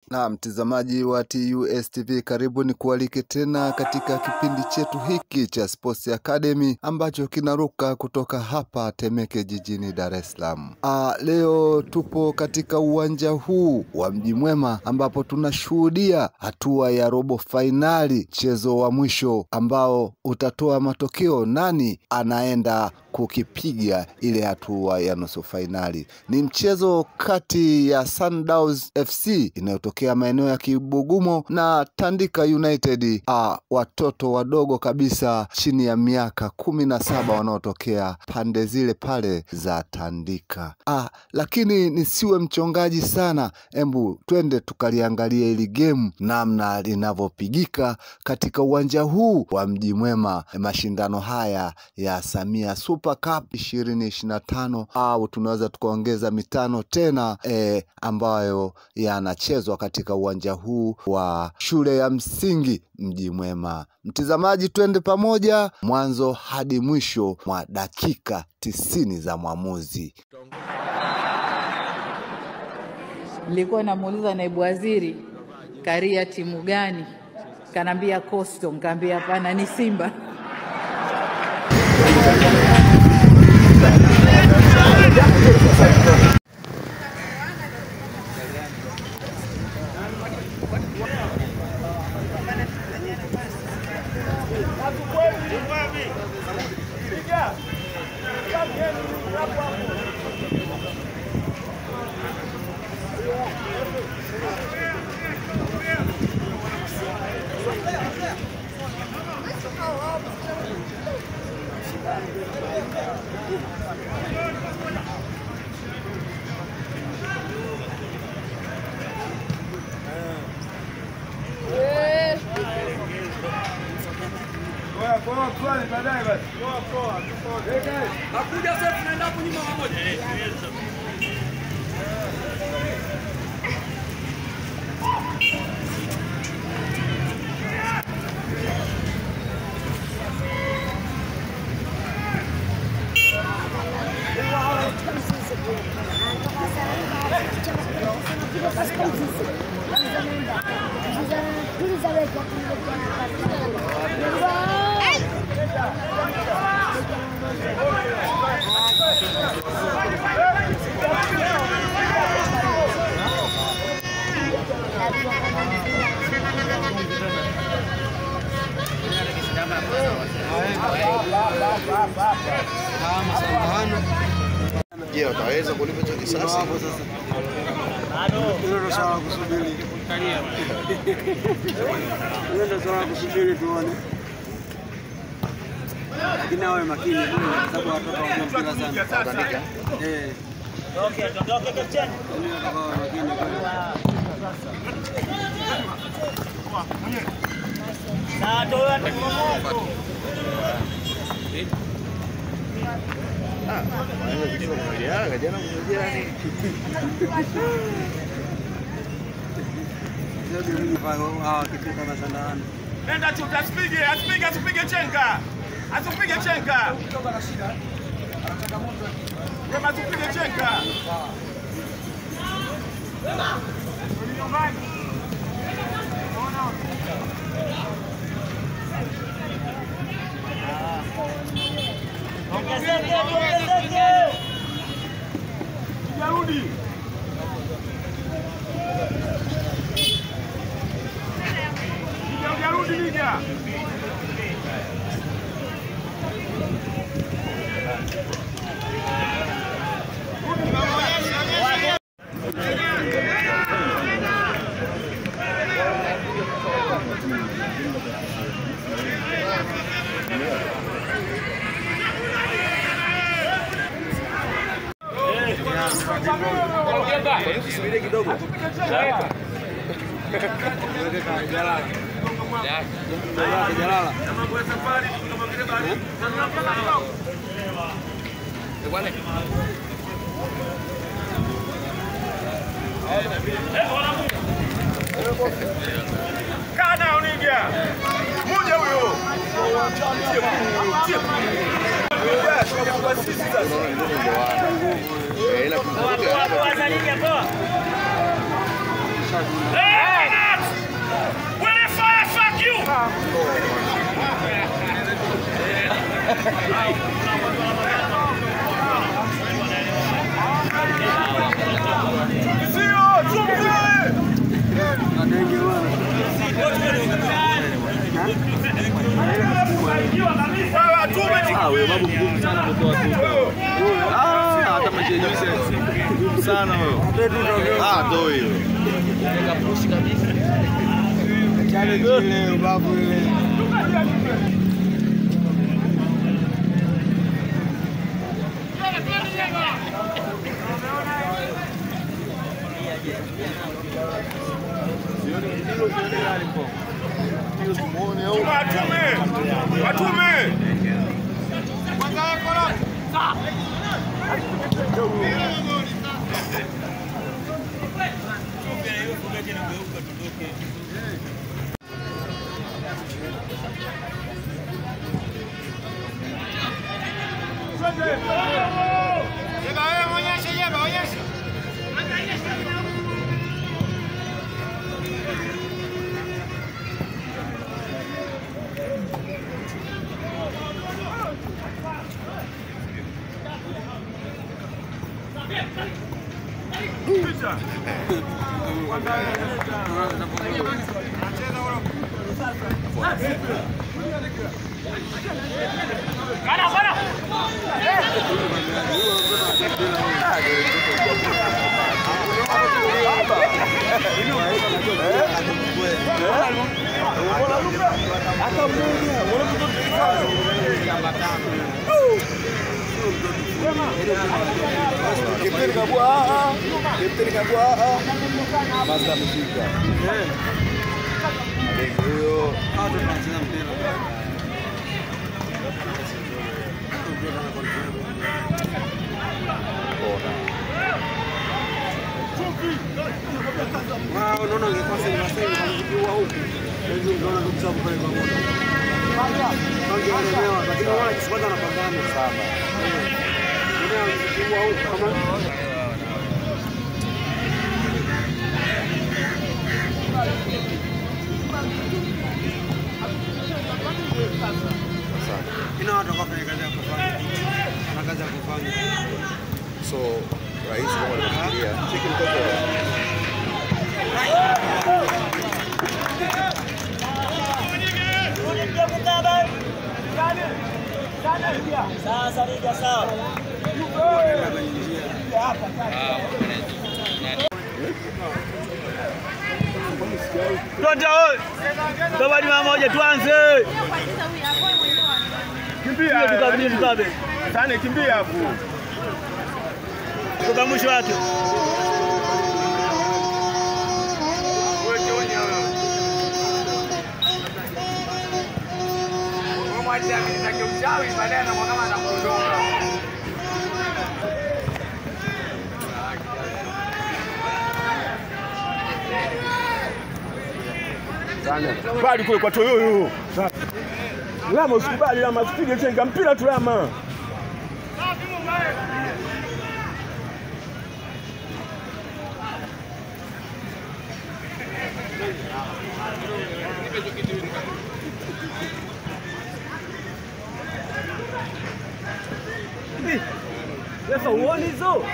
Na mtazamaji wa TUS TV, karibu ni kualike tena katika kipindi chetu hiki cha Sports Academy ambacho kinaruka kutoka hapa Temeke jijini Dar es Salaam. Leo tupo katika uwanja huu wa Mji Mwema ambapo tunashuhudia hatua ya robo finali, mchezo wa mwisho ambao utatoa matokeo nani anaenda kukipiga ile hatua ya nusu finali. Ni mchezo kati ya Sundowns FC inayotokea maeneo ya Kibugumo na Tandika United, watoto wadogo kabisa chini ya miaka 17 wanaotokea pande zile pale za Tandika. Lakini nisiwe mchongaji sana, embu twende tukaliangalia ili game namna linavyopigika katika uwanja huu wa Mji Mwema. Mashindano haya ya Samia Super Cup 2025 au tunaweza tukaongeza mitano tena ambayo yanachezwa katika uwanja huu wa shule ya msingi Mji Mwema. Mtazamaji, twende pamoja mwanzo hadi mwisho mwa dakika 90 za mwamuzi. Nilikuwa namuuliza naibu waziri Karia timu gani, kanambia Coastal, nikamwambia hapana, ni Simba. Nakuja sasa, tunaenda hapo nyuma pamoja. Je, utaweza kulipa hicho kisasi hapo sasa? Hilo ndo swala kusubiri. Hilo ndo swala kusubiri tuone. Lakini awe makini kwa sababu watoto wanampira sana. Tandika. Okay, tuondoke kapteni. Awe makini kwa. Sasa toa tumomo. Jana mmoja ni ndio mimi kwa kitu kama sandani. Nenda tu asipige chenga. Asipige chenga. Kutoka na shida. Anataka moto. Kama asipige chenga. Yarudi. Yarudi liga. Subiri kidogo. Jalala. Jalala. Kana uniga. Mmoja huyo. Willie fire, fuck you! Wewe babu mgumu sana kutoa kutoa. Hata majejusi mgumu sana wewe. Ndio hiyo. Weka push kabisa. Challenge ile babu ile. Watume! Kapteni kabwa basta mshika. Ndio. Hata tunacheza mpira. Unaona ungekuwa sasa unachukua huku. Ndio unaona kuchukua pale kwa moto. Kwanza wanaelewa lakini wao kisipata anapambana sana. Ndio unachukua huku kama ina watu wafanya kazi ya kufanya. Na kazi ya kufanya. So rais anafikiria chicken cocktail. Sasa liga sawa. Kabadi moja tuanze. Kimbia tukabidi tukabe. Sana kimbia hapo. Toka mwisho wake. Mmoja akitaka uchawi baadaye na kama anakuondoka. Bali kule kwa Toyoyo. Lama usikubali, Lama usipige chenga mpira tu Lama. Sasa uone hizo.